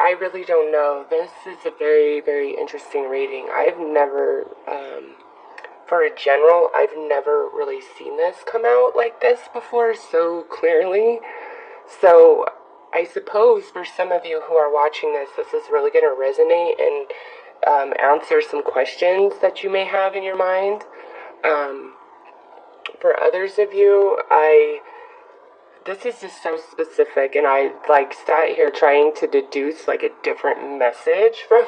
I really don't know. This is a very, very interesting reading. I've never, for a general, I've never really seen this come out like this before so clearly. So I suppose for some of you who are watching this, this is really going to resonate and answer some questions that you may have in your mind. For others of you, this is just so specific, and I sat here trying to deduce a different message from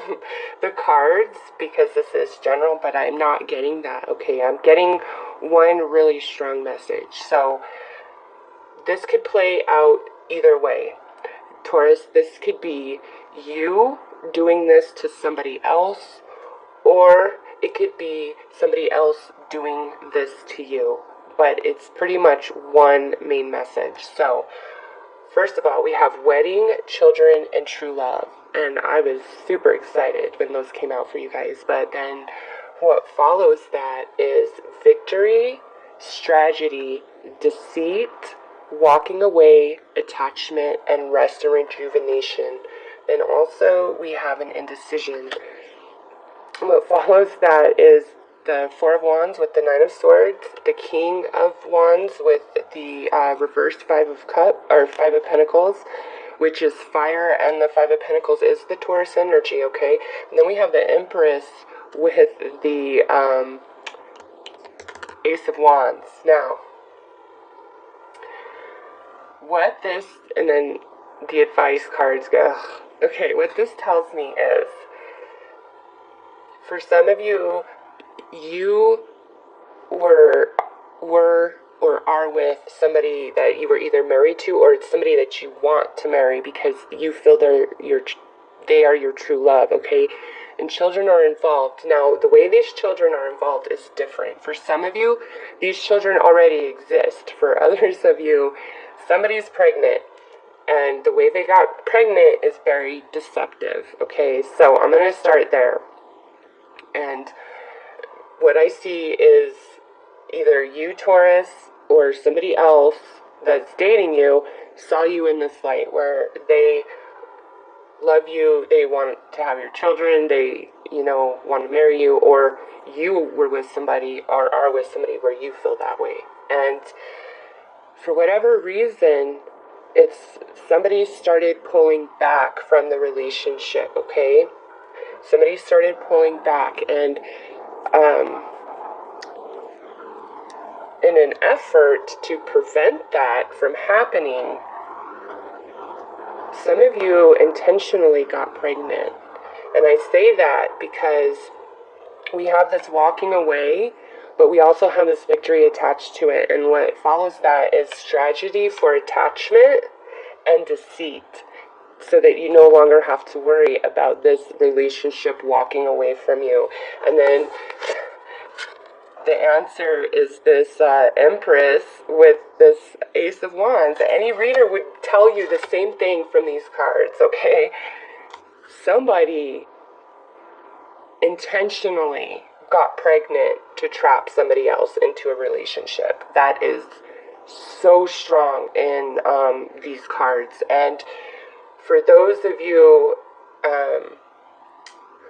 the cards because this is general, but I'm not getting that. Okay, I'm getting one really strong message. So this could play out either way. Taurus, this could be you doing this to somebody else, or it could be somebody else doing this to you. But it's pretty much one main message. So, first of all, we have wedding, children, and true love. And I was super excited when those came out for you guys. But then what follows that is victory, strategy, deceit, walking away, attachment, and rest and rejuvenation. And also we have an indecision. What follows that is the Four of Wands with the Nine of Swords, the King of Wands with the reversed Five of Pentacles, which is fire, and the Five of Pentacles is the Taurus energy, okay? And then we have the Empress with the Ace of Wands. Now, what this, and then the advice cards go, okay, what this tells me is, for some of you, you were or are with somebody that you were either married to, or it's somebody that you want to marry because you feel they are your true love, okay? And children are involved. Now, the way these children are involved is different. For some of you, these children already exist. For others of you, somebody's pregnant, and the way they got pregnant is very deceptive, okay? So I'm going to start there. And what I see is either you, Taurus, or somebody else that's dating you saw you in this light where they love you, they want to have your children, they, want to marry you, or you were with somebody or are with somebody where you feel that way. And for whatever reason, it's somebody started pulling back from the relationship, okay? Somebody started pulling back, and in an effort to prevent that from happening, some of you intentionally got pregnant. And I say that because we have this walking away, but we also have this victory attached to it. And what follows that is strategy for attachment and deceit, so that you no longer have to worry about this relationship walking away from you. And then the answer is this Empress with this Ace of Wands. Any reader would tell you the same thing from these cards, okay? Somebody intentionally got pregnant to trap somebody else into a relationship. That is so strong in these cards. And for those of you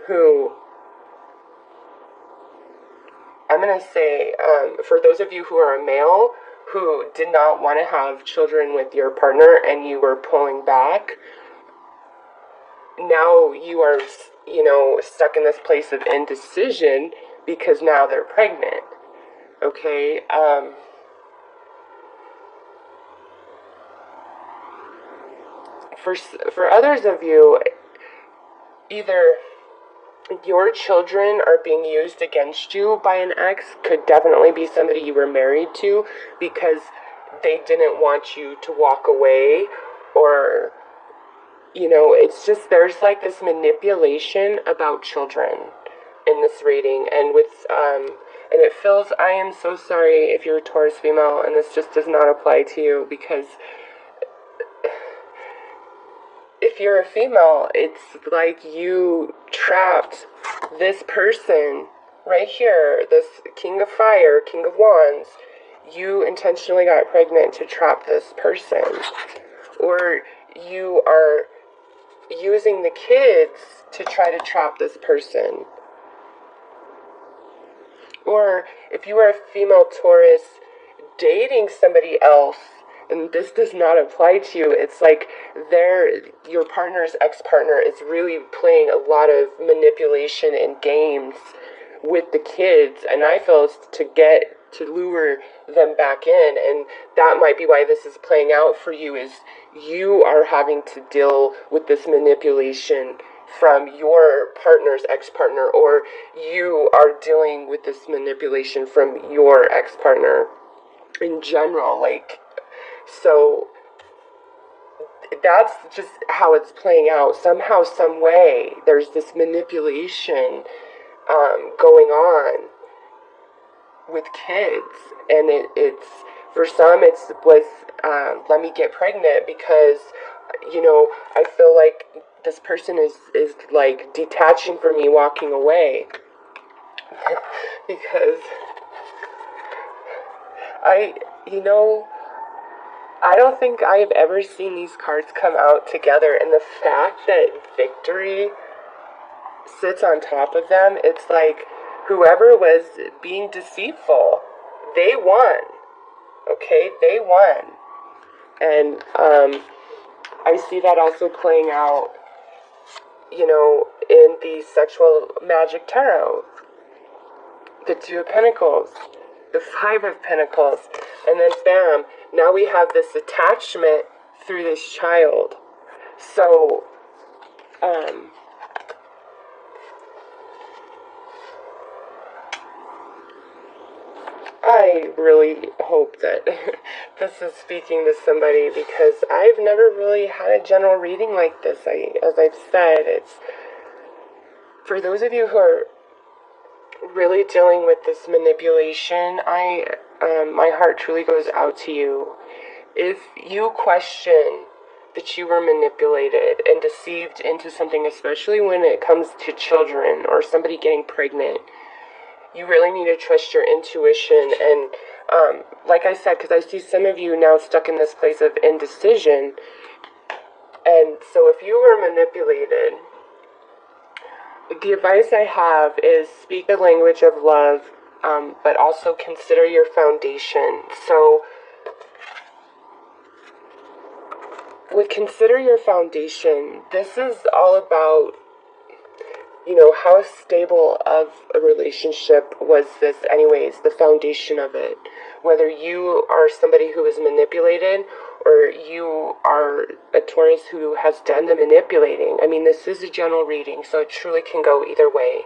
who, I'm going to say, for those of you who are a male who did not want to have children with your partner and you were pulling back, now you are, stuck in this place of indecision because now they're pregnant, okay? For others of you, either your children are being used against you by an ex, could definitely be somebody you were married to because they didn't want you to walk away, or, it's just, there's this manipulation about children in this reading. And and it feels, I am so sorry if you're a Taurus female and this just does not apply to you, because if you're a female, it's like you trapped this person right here, this King of Fire, King of Wands. You intentionally got pregnant to trap this person. Or you are, using the kids to try to trap this person. Or if you are a female Taurus dating somebody else, and this does not apply to you, it's like your partner's ex-partner is really playing a lot of manipulation and games with the kids, and I feel it's to lure them back in, and that might be why this is playing out for you, is you are having to deal with this manipulation from your partner's ex-partner, or you are dealing with this manipulation from your ex-partner in general. Like, so that's just how it's playing out. Somehow, some way, there's this manipulation going on with kids, and it's for some it's with let me get pregnant, because I feel like this person is like detaching from me, walking away because I don't think I have ever seen these cards come out together, and the fact that victory sits on top of them, it's like whoever was being deceitful, they won. Okay, they won. And I see that also playing out, in the sexual magic tarot. The Two of Pentacles, the Five of Pentacles, and then bam, now we have this attachment through this child. So, I really hope that this is speaking to somebody, because I've never really had a general reading like this. As I've said, it's for those of you who are really dealing with this manipulation. My heart truly goes out to you. If you question that you were manipulated and deceived into something, especially when it comes to children or somebody getting pregnant, you really need to trust your intuition. And like I said, because I see some of you now stuck in this place of indecision. And so if you were manipulated, the advice I have is speak the language of love, but also consider your foundation. So with consider your foundation, this is all about, how stable of a relationship was this anyways, the foundation of it. Whether you are somebody who is manipulated or you are a Taurus who has done the manipulating. I mean, this is a general reading, so it truly can go either way.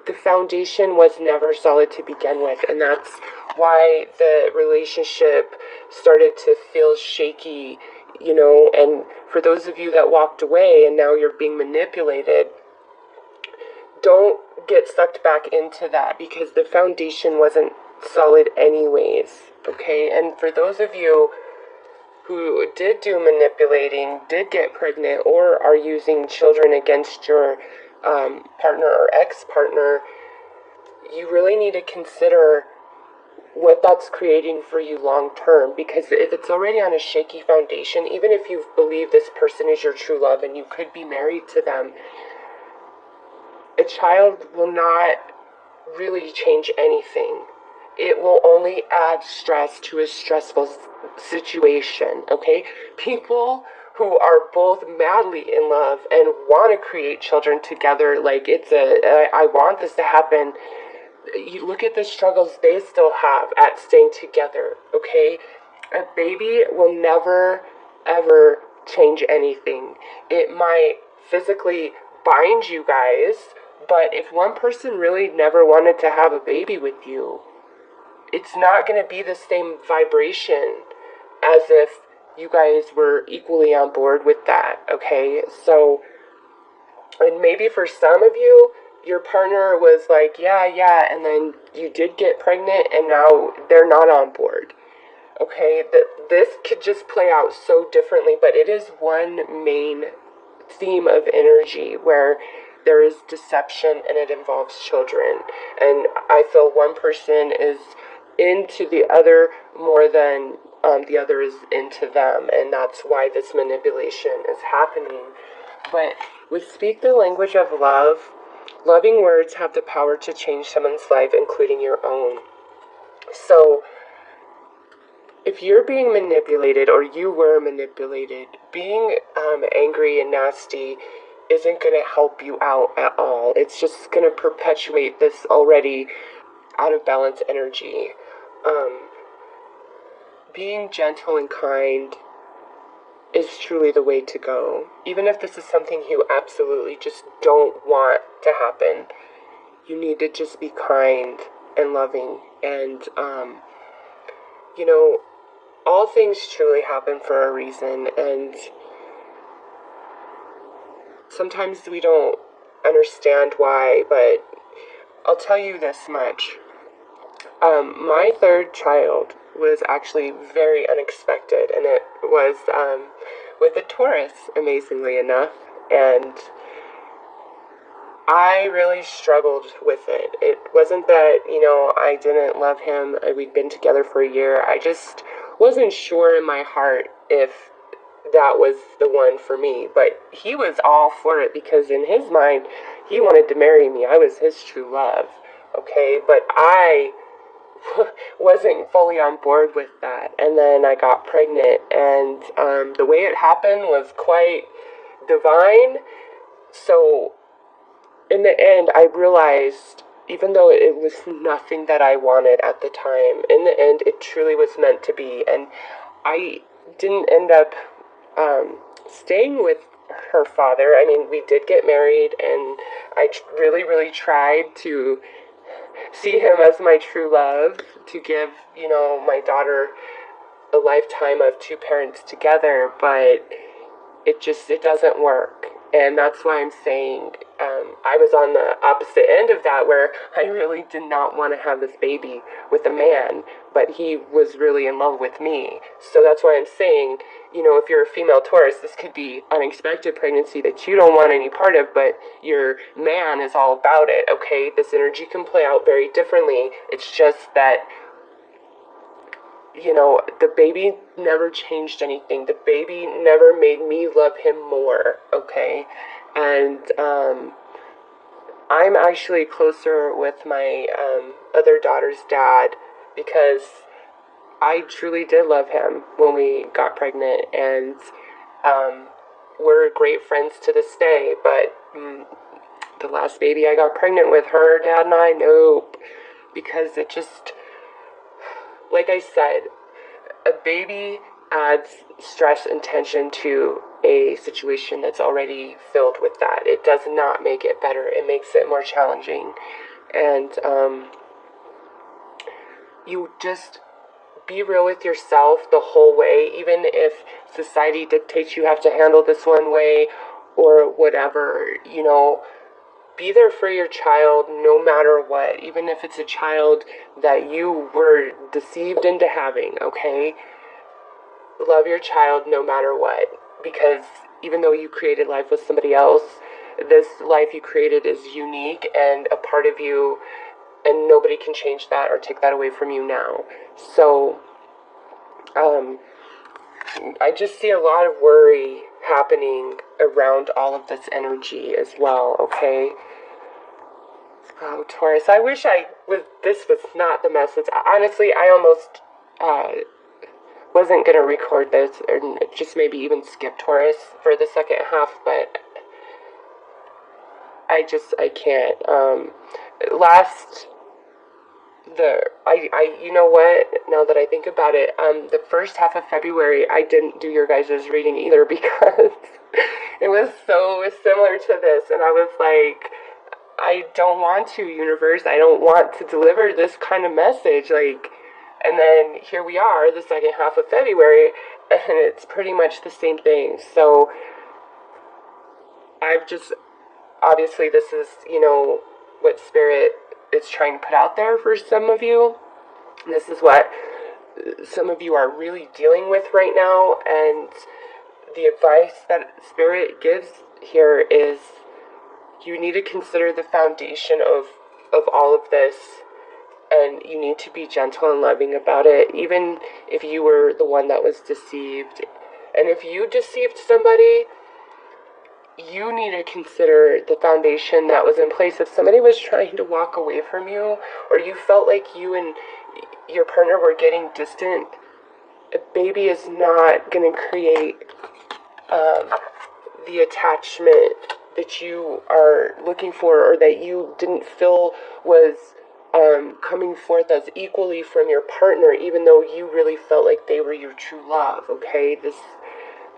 The foundation was never solid to begin with, and that's why the relationship started to feel shaky, and for those of you that walked away and now you're being manipulated, don't get sucked back into that, because the foundation wasn't solid anyways, okay? And for those of you who did do manipulating, did get pregnant, or are using children against your partner or ex-partner, you really need to consider what that's creating for you long term, because if it's already on a shaky foundation, even if you believe this person is your true love and you could be married to them, a child will not really change anything. It will only add stress to a stressful situation, okay? People who are both madly in love and want to create children together, like I want this to happen. You look at the struggles they still have at staying together, okay? A baby will never, ever change anything. It might physically bind you guys, but if one person really never wanted to have a baby with you, it's not going to be the same vibration as if you guys were equally on board with that, okay? So, and maybe for some of you, your partner was like, yeah, and then you did get pregnant and now they're not on board. Okay, this could just play out so differently, but it is one main theme of energy where there is deception and it involves children. And I feel one person is into the other more than the other is into them, and that's why this manipulation is happening. But with Speak the Language of Love, loving words have the power to change someone's life, including your own. So, if you're being manipulated, or you were manipulated, being angry and nasty isn't going to help you out at all. It's just going to perpetuate this already out of balance energy. Being gentle and kind is truly the way to go. Even if this is something you absolutely just don't want to happen, you need to just be kind and loving. And, all things truly happen for a reason, and sometimes we don't understand why, but I'll tell you this much. My third child was actually very unexpected, and it was with a Taurus, amazingly enough, and I really struggled with it. It wasn't that, I didn't love him. We'd been together for a year. I just wasn't sure in my heart if that was the one for me. But he was all for it, because in his mind, he wanted to marry me. I was his true love, okay? But I wasn't fully on board with that. And then I got pregnant, and the way it happened was quite divine. So in the end, I realized, even though it was nothing that I wanted at the time, in the end, it truly was meant to be. And I didn't end up staying with her father. I mean, we did get married, and I really, really tried to see him as my true love, to give, my daughter a lifetime of two parents together, but it doesn't work. And that's why I'm saying I was on the opposite end of that, where I really did not want to have this baby with a man, but he was really in love with me. So that's why I'm saying, if you're a female Taurus, this could be unexpected pregnancy that you don't want any part of, but your man is all about it, okay? This energy can play out very differently. It's just that, the baby never changed anything. The baby never made me love him more, okay? And I'm actually closer with my other daughter's dad, because I truly did love him when we got pregnant, and we're great friends to this day. But the last baby I got pregnant with, her dad and I, nope, because it just, like I said, a baby adds stress and tension to a situation that's already filled with that. It does not make it better. It makes it more challenging. And you just be real with yourself the whole way, even if society dictates you have to handle this one way or whatever, be there for your child no matter what, even if it's a child that you were deceived into having, okay? Love your child no matter what, because even though you created life with somebody else, this life you created is unique and a part of you, and nobody can change that or take that away from you now. So, I just see a lot of worry happening around all of this energy as well, okay? Oh, Taurus, I wish this was not the message. Honestly, I almost wasn't going to record this, or just maybe even skip Taurus for the second half, but I can't. You know what, now that I think about it, the first half of February, I didn't do your guys' reading either, because it was so similar to this, and I was like, I don't want to, universe, I don't want to deliver this kind of message, and then here we are, the second half of February, and it's pretty much the same thing. So, obviously this is, what Spirit is trying to put out there for some of you. This is what some of you are really dealing with right now, and the advice that Spirit gives here is you need to consider the foundation of all of this, and you need to be gentle and loving about it, even if you were the one that was deceived. And if you deceived somebody, you need to consider the foundation that was in place. If somebody was trying to walk away from you, or you felt like you and your partner were getting distant, a baby is not going to create the attachment that you are looking for, or that you didn't feel was coming forth as equally from your partner, even though you really felt like they were your true love. Okay,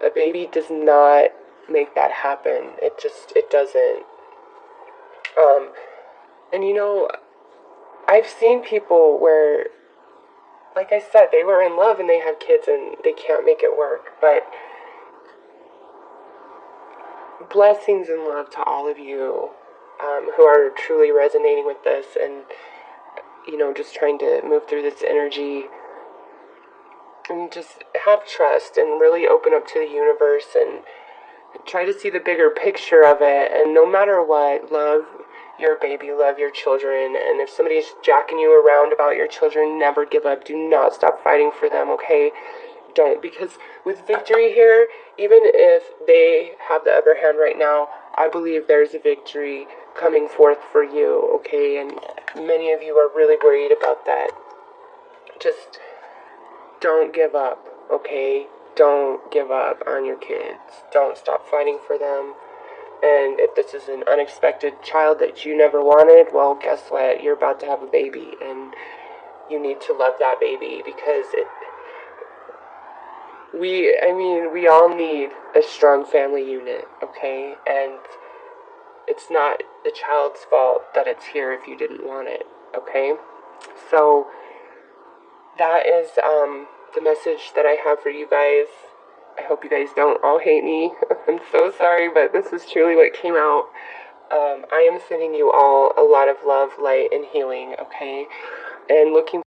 a baby does not make that happen. It doesn't. And you know, I've seen people where, like I said, they were in love and they have kids and they can't make it work. But blessings and love to all of you who are truly resonating with this, and just trying to move through this energy, and just have trust and really open up to the universe and try to see the bigger picture of it. And no matter what, love your baby, love your children. And if somebody's jacking you around about your children, never give up. Do not stop fighting for them, okay? Don't. Because with victory here, even if they have the upper hand right now, I believe there's a victory coming forth for you, okay? And many of you are really worried about that. Just don't give up, okay? Don't give up on your kids. Don't stop fighting for them. And if this is an unexpected child that you never wanted, well, guess what? You're about to have a baby, and you need to love that baby, because we all need a strong family unit, okay? And it's not the child's fault that it's here if you didn't want it, okay? So that is the message that I have for you guys. I hope you guys don't all hate me. I'm so sorry, but this is truly what came out. I am sending you all a lot of love, light, and healing, okay? And looking